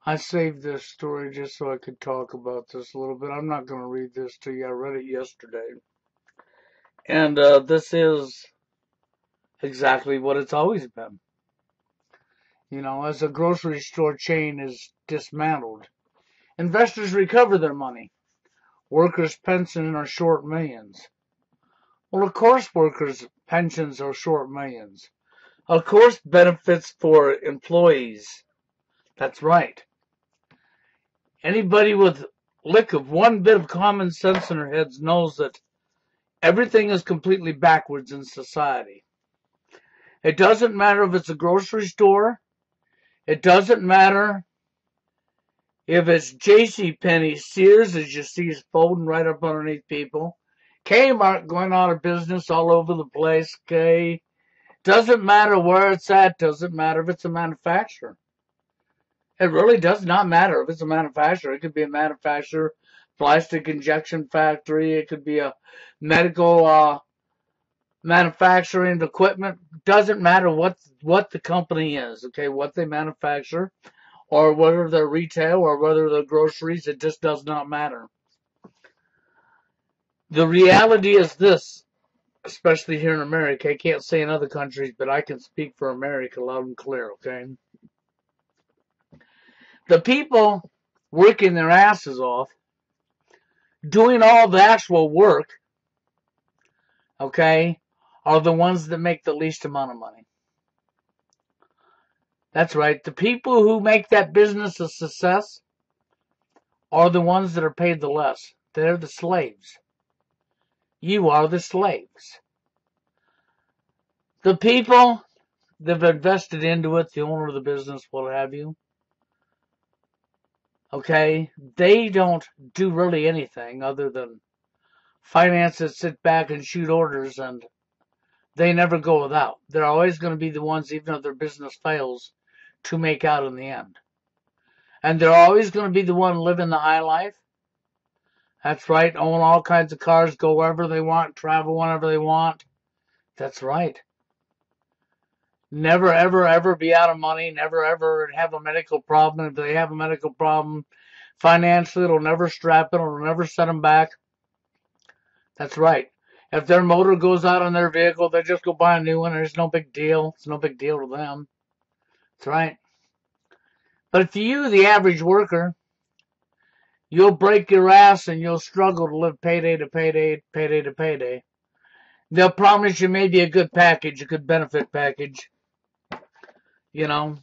I saved this story just so I could talk about this a little bit. I'm not going to read this to you. I read it yesterday. And this is exactly what it's always been. As a grocery store chain is dismantled, investors recover their money. Workers' pensions are short millions. Well, of course, workers' pensions are short millions. Of course, benefits for employees. That's right. Anybody with lick of one bit of common sense in their heads knows that everything is completely backwards in society. It doesn't matter if it's a grocery store. It doesn't matter if it's JCPenney, Sears, as you see is folding right up underneath people. Kmart going out of business all over the place. Okay. Doesn't matter where it's at. Doesn't matter if it's a manufacturer. It really does not matter if it's a manufacturer. It could be a manufacturer, plastic injection factory. It could be a medical manufacturing equipment. Doesn't matter what the company is, okay, what they manufacture, or whether they're retail or whether they're groceries. It just does not matter. The reality is this, especially here in America. I can't say in other countries, but I can speak for America loud and clear, okay? The people working their asses off, doing all the actual work, okay, are the ones that make the least amount of money. That's right. The people who make that business a success are the ones that are paid the less. They're the slaves. You are the slaves. The people that have invested into it, the owner of the business, what have you, okay, they don't do really anything other than finance it, sit back and shoot orders, and they never go without. They're always going to be the ones, even if their business fails, to make out in the end. And they're always going to be the one living the high life. That's right, own all kinds of cars, go wherever they want, travel whenever they want. That's right. Never, ever, ever be out of money. Never, ever have a medical problem. If they have a medical problem, financially, it'll never strap it. It'll never set them back. That's right. If their motor goes out on their vehicle, they just go buy a new one. It's no big deal. It's no big deal to them. That's right. But if you, the average worker, you'll break your ass and you'll struggle to live payday to payday, payday to payday. They'll promise you maybe a good package, a good benefit package, you know.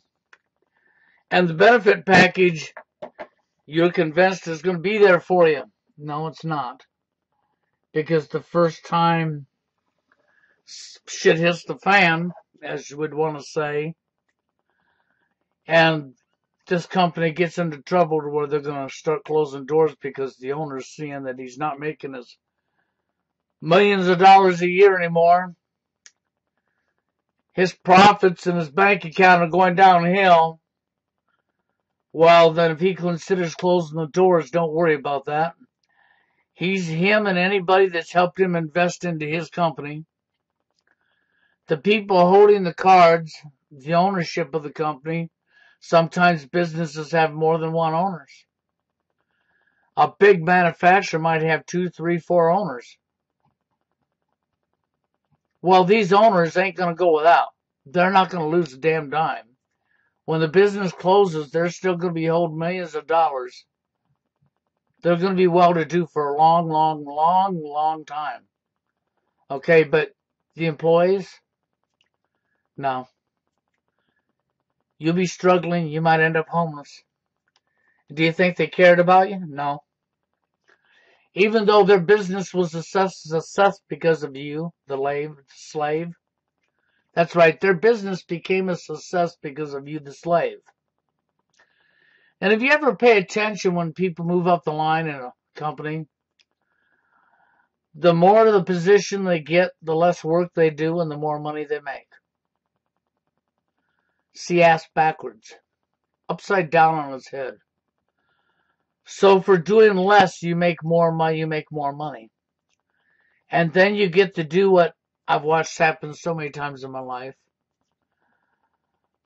And the benefit package, you're convinced is going to be there for you. No, it's not. Because the first time shit hits the fan, as you would want to say, and this company gets into trouble to where they're going to start closing doors because the owner's seeing that he's not making his millions of dollars a year anymore. His profits in his bank account are going downhill. Well, then if he considers closing the doors, don't worry about that. Him and anybody that's helped him invest into his company, the people holding the cards, the ownership of the company, sometimes businesses have more than one owners. A big manufacturer might have 2, 3, 4 owners. Well, these owners ain't going to go without. They're not going to lose a damn dime. When the business closes, they're still going to be holding millions of dollars. They're going to be well-to-do for a long, long, long, long time. Okay, but the employees? No. You'll be struggling. You might end up homeless. Do you think they cared about you? No. Even though their business was a success because of you, the slave. That's right, their business became a success because of you, the slave. And if you ever pay attention when people move up the line in a company, the more the position they get, the less work they do, and the more money they make. See ass backwards. Upside down on its head. So for doing less, you make more money. And then you get to do what I've watched happen so many times in my life.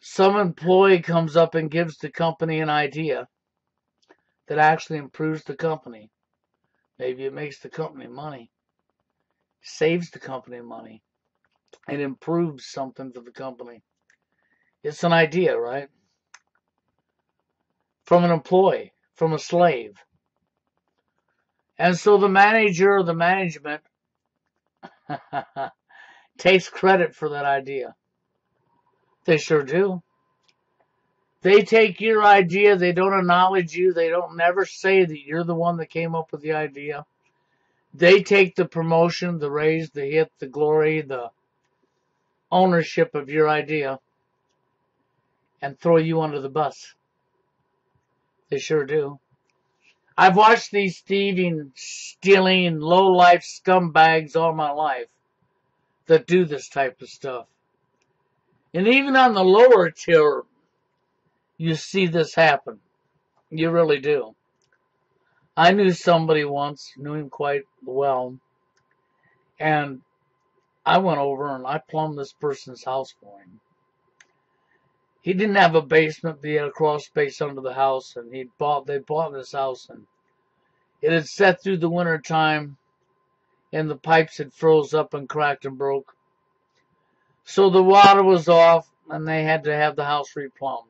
Some employee comes up and gives the company an idea that actually improves the company. Maybe it makes the company money, saves the company money, and improves something for the company. It's an idea, right? From an employee, from a slave. And so the manager or the management takes credit for that idea. They sure do. They take your idea, they don't acknowledge you, they don't never say that you're the one that came up with the idea. They take the promotion, the raise, the hit, the glory, the ownership of your idea and throw you under the bus. They sure do. I've watched these thieving, stealing, low-life scumbags all my life that do this type of stuff. And even on the lower tier, you see this happen. You really do. I knew somebody once, knew him quite well, and I went over and I plumbed this person's house for him. He didn't have a basement, but he had a crawl space under the house, and they bought this house, and it had set through the winter time, and the pipes had froze up and cracked and broke. So the water was off, and they had to have the house replumbed.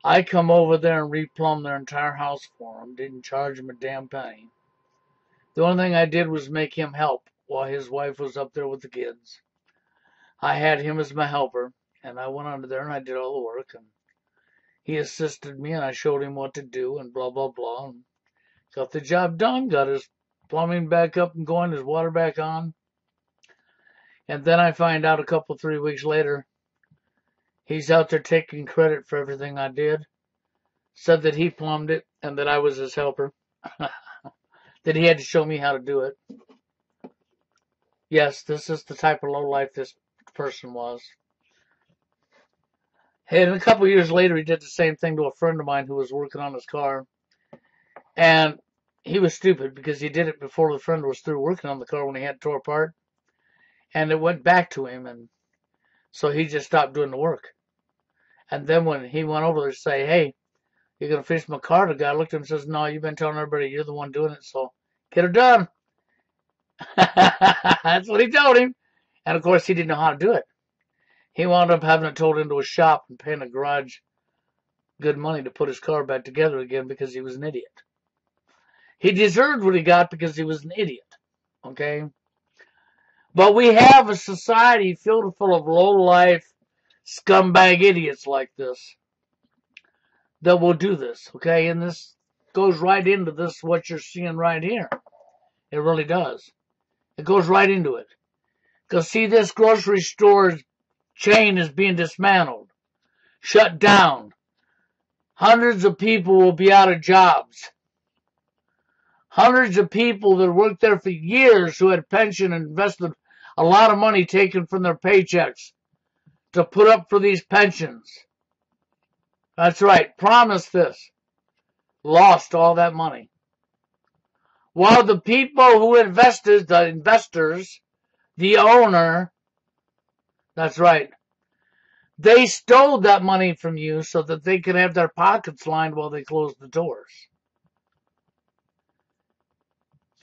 I come over there and replumbed their entire house for him. Didn't charge him a damn penny. The only thing I did was make him help while his wife was up there with the kids. I had him as my helper, and I went under there and I did all the work, and he assisted me, and I showed him what to do, and blah, blah, blah, and got the job done, got his plumbing back up and going, his water back on. And then I find out a couple, 3 weeks later, he's out there taking credit for everything I did. Said that he plumbed it and that I was his helper. That he had to show me how to do it. Yes, this is the type of lowlife this person was. And a couple years later, he did the same thing to a friend of mine who was working on his car. And he was stupid because he did it before the friend was through working on the car when he had it tore apart. And it went back to him, and so he just stopped doing the work. And then when he went over there to say, hey, you're going to finish my car, the guy looked at him and says, no, you've been telling everybody you're the one doing it, so get her done. That's what he told him. And of course, he didn't know how to do it. He wound up having it towed into a shop and paying a garage good money to put his car back together again because he was an idiot. He deserved what he got because he was an idiot. Okay? But we have a society filled full of low-life, scumbag idiots like this that will do this. Okay? And this goes right into this, what you're seeing right here. It really does. It goes right into it. Because, see, this grocery store chain is being dismantled, shut down. Hundreds of people will be out of jobs. Hundreds of people that worked there for years who had pension and invested a lot of money taken from their paychecks to put up for these pensions. That's right, promised this. Lost all that money. While the people who invested, the investors, the owner, that's right, they stole that money from you so that they could have their pockets lined while they closed the doors.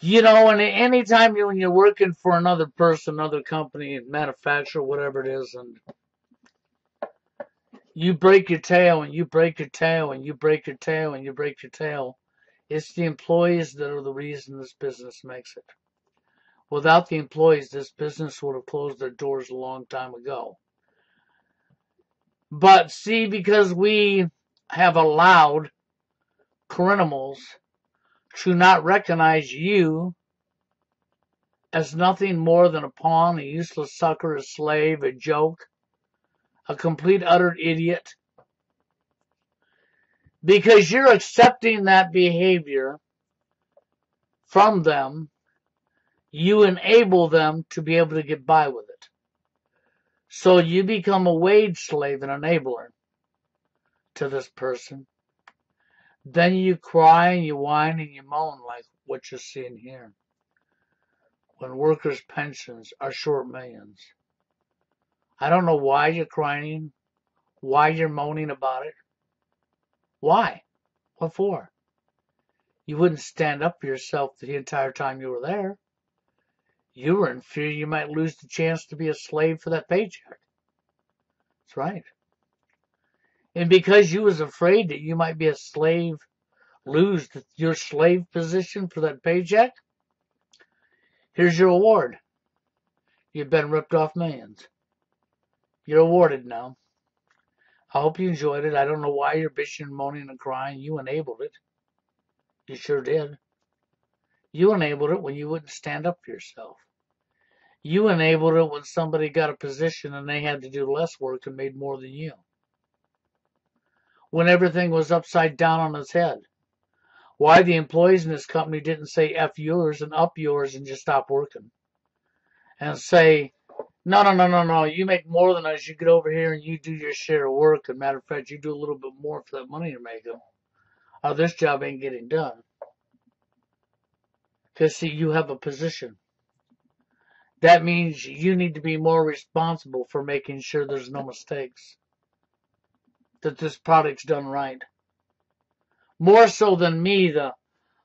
You know, and any time when you're working for another person, another company, manufacturer, whatever it is, and you break your tail and you break your tail and you break your tail and you break your tail, it's the employees that are the reason this business makes it. Without the employees, this business would have closed their doors a long time ago. But see, because we have allowed criminals to not recognize you as nothing more than a pawn, a useless sucker, a slave, a joke, a complete, utter idiot. Because you're accepting that behavior from them, you enable them to be able to get by with it. So you become a wage slave and enabler to this person. Then you cry and you whine and you moan like what you're seeing here. When workers' pensions are short millions. I don't know why you're crying. why you're moaning about it? Why? What for? You wouldn't stand up for yourself the entire time you were there. You were in fear you might lose the chance to be a slave for that paycheck. That's right. And because you was afraid that you might be a slave, lose your slave position for that paycheck, here's your award. You've been ripped off millions. You're awarded now. I hope you enjoyed it. I don't know why you're bitching, moaning, and crying. You enabled it. You sure did. You enabled it when you wouldn't stand up for yourself. You enabled it when somebody got a position and they had to do less work and made more than you. When everything was upside down on its head. Why the employees in this company didn't say F yours and up yours and just stop working. And say, no, you make more than us. You get over here and you do your share of work. And matter of fact, you do a little bit more for that money you're making. Or this job ain't getting done. Because, see, you have a position. That means you need to be more responsible for making sure there's no mistakes. That this product's done right. More so than me, the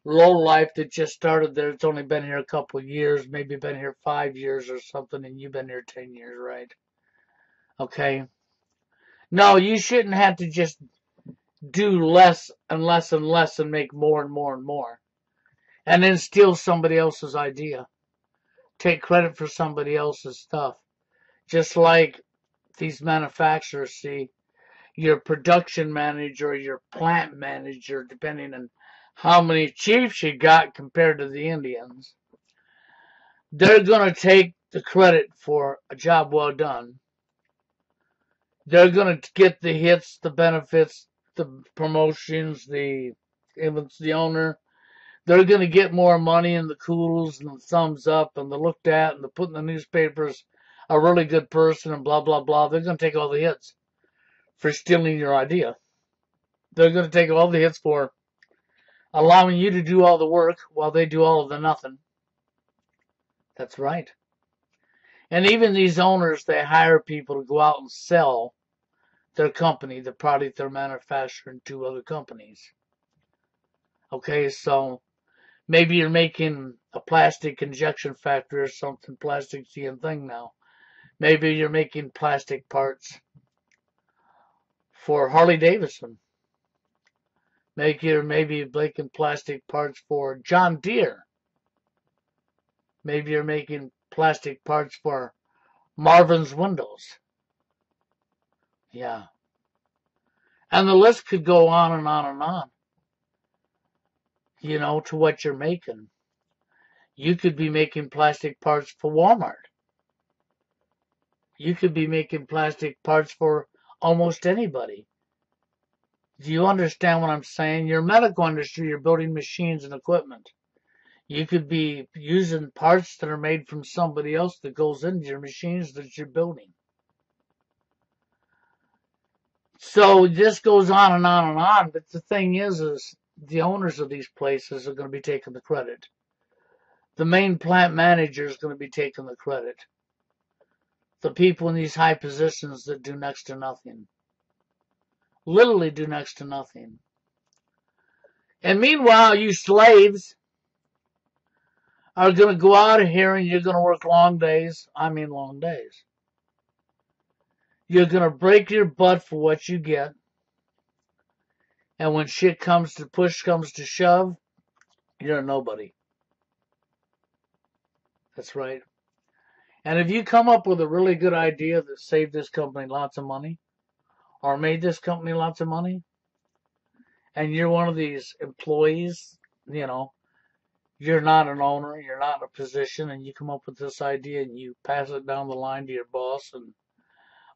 low life that just started there. It's only been here a couple of years, maybe been here 5 years or something, and you've been here 10 years, right? Okay. No, you shouldn't have to just do less and less and less and make more and more and more. And then steal somebody else's idea. Take credit for somebody else's stuff. Just like these manufacturers see your production manager or your plant manager, depending on how many chiefs you got compared to the Indians. They're going to take the credit for a job well done. They're going to get the hits, the benefits, the promotions, if it's the owner. They're going to get more money and the kudos and the thumbs up and the looked at and the put in the newspapers a really good person and blah, blah, blah. They're going to take all the hits for stealing your idea. They're going to take all the hits for allowing you to do all the work while they do all of the nothing. That's right. And even these owners, they hire people to go out and sell their company, the product they're manufacturing to other companies. Okay, so maybe you're making a plastic injection factory or something, plastic thing now. Maybe you're making plastic parts for Harley Davidson. Maybe you're making plastic parts for John Deere. Maybe you're making plastic parts for Marvin's Windows. Yeah. And the list could go on and on and on. You know, to what you're making. You could be making plastic parts for Walmart. You could be making plastic parts for almost anybody. Do you understand what I'm saying? Your medical industry, you're building machines and equipment. You could be using parts that are made from somebody else that goes into your machines that you're building. So this goes on and on and on. But the thing is the owners of these places are going to be taking the credit. The main plant manager is going to be taking the credit. The people in these high positions that do next to nothing. Literally do next to nothing. And meanwhile, you slaves are going to go out of here and you're going to work long days. I mean long days. You're going to break your butt for what you get. And when push comes to shove, you're a nobody. That's right. And if you come up with a really good idea that saved this company lots of money, or made this company lots of money, and you're one of these employees, you know, you're not an owner, you're not in a position, and you come up with this idea and you pass it down the line to your boss,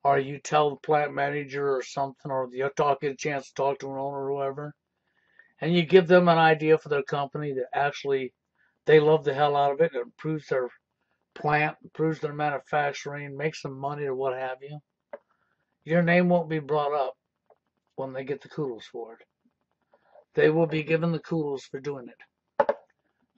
or you tell the plant manager or something, or you get a chance to talk to an owner or whoever, and you give them an idea for their company that actually they love the hell out of it, and improves their plant, improves their manufacturing, makes some money or what have you, your name won't be brought up when they get the kudos for it. They will be given the kudos for doing it.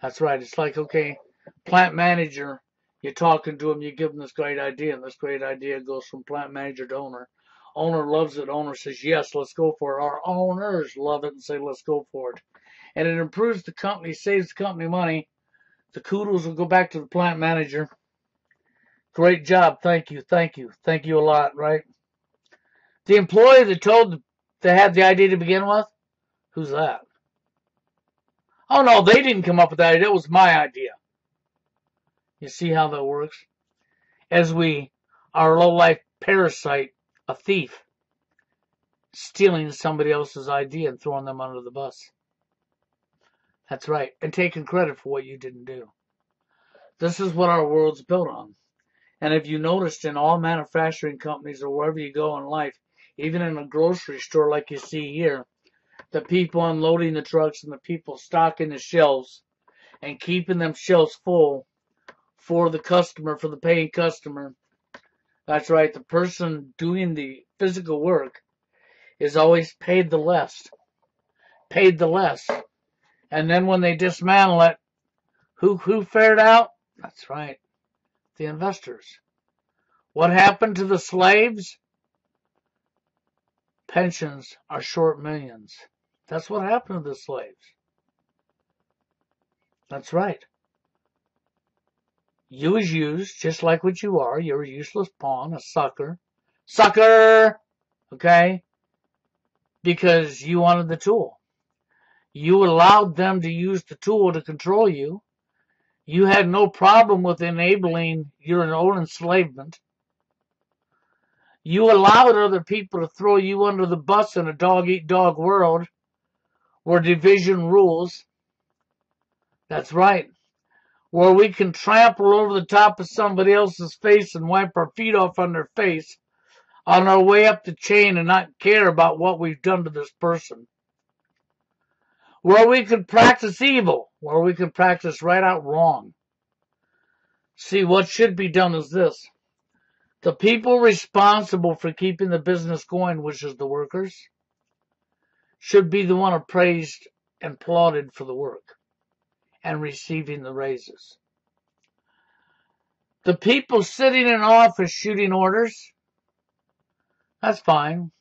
That's right. It's like, okay, plant manager, you're talking to him, you give them this great idea, and this great idea goes from plant manager to owner. Owner loves it. Owner says, yes, let's go for it. Our owners love it and say, let's go for it. And it improves the company, saves the company money. The kudos will go back to the plant manager. Great job. Thank you. Thank you. Thank you a lot, right? The employee that had the idea to begin with, who's that? Oh, no, they didn't come up with that idea. It was my idea. You see how that works? As our low-life parasite, a thief, stealing somebody else's idea and throwing them under the bus. That's right. And taking credit for what you didn't do. This is what our world's built on. And if you noticed in all manufacturing companies or wherever you go in life, even in a grocery store like you see here, the people unloading the trucks and the people stocking the shelves and keeping them shelves full for the customer, for the paying customer. That's right. The person doing the physical work is always paid the less. Paid the less. And then when they dismantle it, who fared out? That's right. The investors. What happened to the slaves? Pensions are short millions. That's what happened to the slaves. That's right. You was used just like what you are. You're a useless pawn, a sucker. Sucker! Okay? Because you wanted the tool. You allowed them to use the tool to control you. You had no problem with enabling your own enslavement. You allowed other people to throw you under the bus in a dog-eat-dog world where division rules. That's right. Where we can trample over the top of somebody else's face and wipe our feet off on their face on our way up the chain and not care about what we've done to this person. Where we can practice evil. Where we can practice right out wrong. See, what should be done is this. The people responsible for keeping the business going, which is the workers, should be the one appraised and applauded for the work and receiving the raises. The people sitting in office shooting orders, that's fine,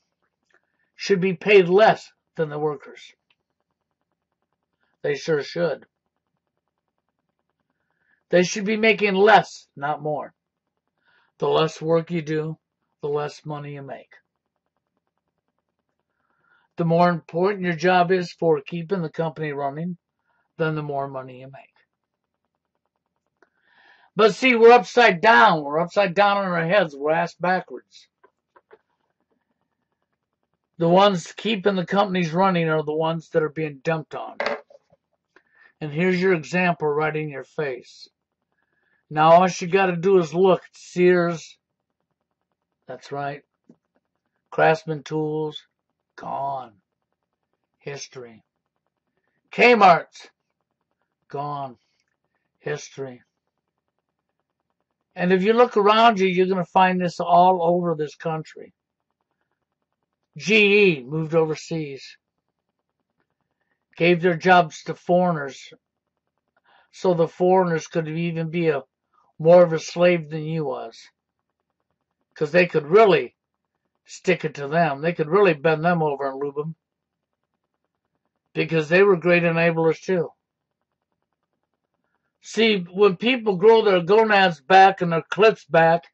should be paid less than the workers. They sure should. They should be making less, not more. The less work you do, the less money you make. The more important your job is for keeping the company running, then the more money you make. But see, we're upside down. We're upside down on our heads. We're ass backwards. The ones keeping the companies running are the ones that are being dumped on. And here's your example right in your face. Now all you got to do is look. Sears, that's right. Craftsman Tools, gone. History. Kmart's, gone. History. And if you look around you, you're going to find this all over this country. GE moved overseas. Gave their jobs to foreigners. So the foreigners could even be more of a slave than you was. Because they could really stick it to them. They could really bend them over and lube them. Because they were great enablers too. See, when people grow their gonads back and their clits back,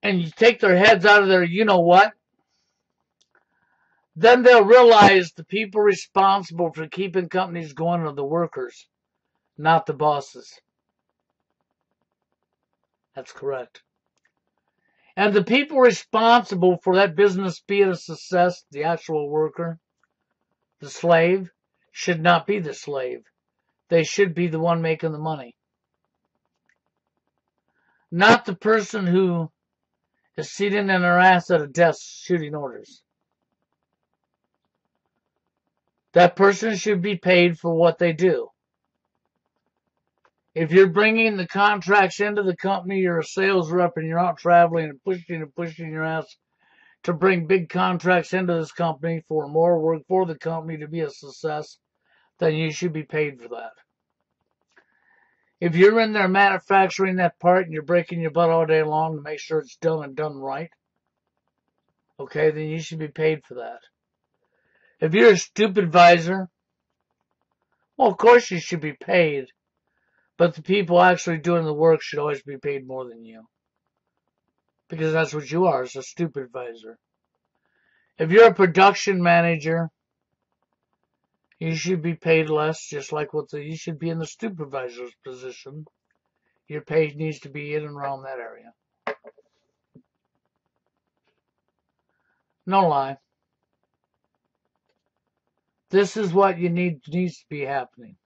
and you take their heads out of their you-know-what, then they'll realize the people responsible for keeping companies going are the workers, not the bosses. That's correct. And the people responsible for that business being a success, the actual worker, the slave, should not be the slave. They should be the one making the money. Not the person who is sitting in their ass at a desk shooting orders. That person should be paid for what they do. If you're bringing the contracts into the company, you're a sales rep and you're out traveling and pushing your ass to bring big contracts into this company for more work for the company to be a success, then you should be paid for that. If you're in there manufacturing that part and you're breaking your butt all day long to make sure it's done and done right, okay, then you should be paid for that. If you're a stupid advisor, well, of course you should be paid, but the people actually doing the work should always be paid more than you. Because that's what you are, as a stupid advisor. If you're a production manager, you should be paid less, just like you should be in the supervisor's position. Your pay needs to be in and around that area. No lie. This is what needs to be happening.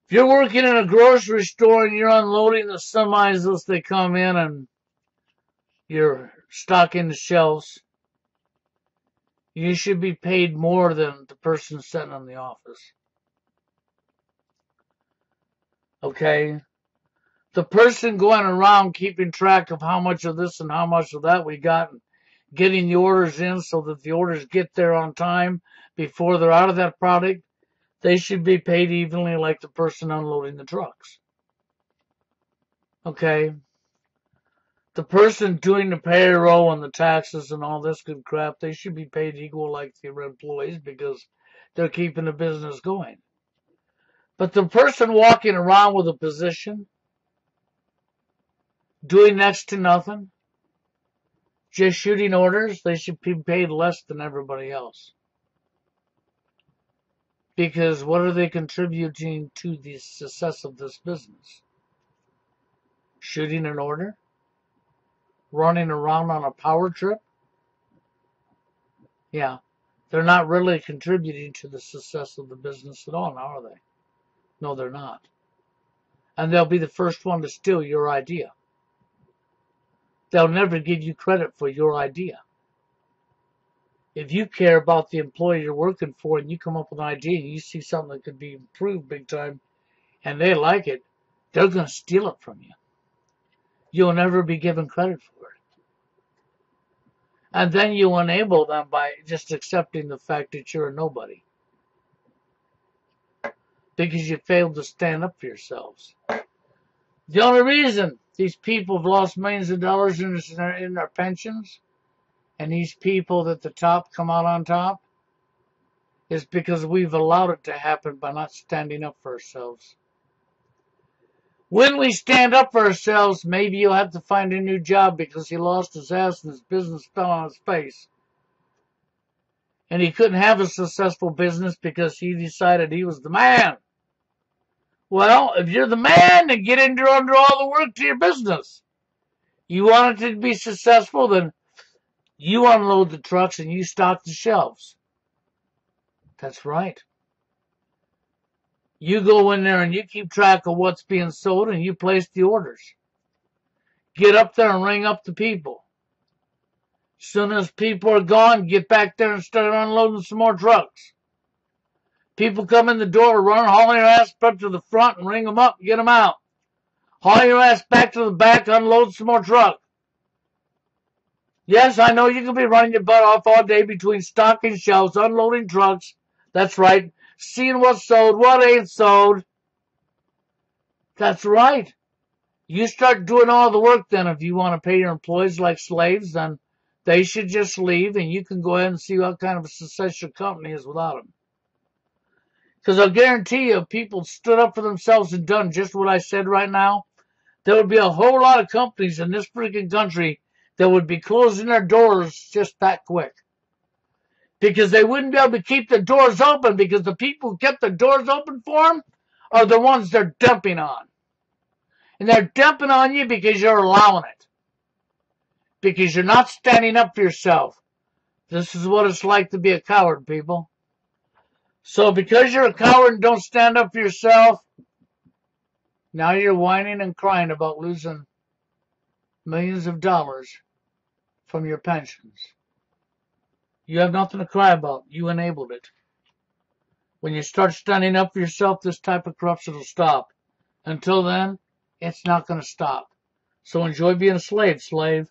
If you're working in a grocery store and you're unloading the semis as they come in and you're stocking the shelves, you should be paid more than the person sitting in the office. Okay? The person going around keeping track of how much of this and how much of that we got, and getting the orders in so that the orders get there on time before they're out of that product, they should be paid evenly like the person unloading the trucks. Okay? The person doing the payroll and the taxes and all this good crap, they should be paid equal like the employees because they're keeping the business going. But the person walking around with a position, doing next to nothing, just shooting orders, they should be paid less than everybody else. Because what are they contributing to the success of this business? Shooting an order? Running around on a power trip? Yeah. They're not really contributing to the success of the business at all, now are they? No, they're not. And they'll be the first one to steal your idea. They'll never give you credit for your idea. If you care about the employee you're working for and you come up with an idea and you see something that could be improved big time and they like it, they're going to steal it from you. You'll never be given credit for it. And then you enable them by just accepting the fact that you're a nobody. Because you failed to stand up for yourselves. The only reason these people have lost millions of dollars in their pensions, and these people at the top come out on top, is because we've allowed it to happen by not standing up for ourselves. When we stand up for ourselves, maybe you'll have to find a new job because he lost his ass and his business fell on his face. And he couldn't have a successful business because he decided he was the man. Well, if you're the man, then get under all the work to your business. You want it to be successful, then you unload the trucks and you stock the shelves. That's right. You go in there and you keep track of what's being sold and you place the orders. Get up there and ring up the people. As soon as people are gone, get back there and start unloading some more trucks. People come in the door, run, haul your ass up to the front and ring them up and get them out. Haul your ass back to the back, unload some more truck. Yes, I know you can be running your butt off all day between stocking shelves, unloading trucks. That's right. Seeing what's sold, what ain't sold. That's right. You start doing all the work then. If you want to pay your employees like slaves, then they should just leave and you can go ahead and see what kind of a success your company is without them. Because I'll guarantee you, if people stood up for themselves and done just what I said right now, there would be a whole lot of companies in this freaking country that would be closing their doors just that quick. Because they wouldn't be able to keep the doors open because the people who kept the doors open for them are the ones they're dumping on. And they're dumping on you because you're allowing it. Because you're not standing up for yourself. This is what it's like to be a coward, people. So because you're a coward and don't stand up for yourself, now you're whining and crying about losing millions of dollars from your pensions. You have nothing to cry about. You enabled it. When you start standing up for yourself, this type of corruption will stop. Until then, it's not going to stop. So enjoy being a slave, slave.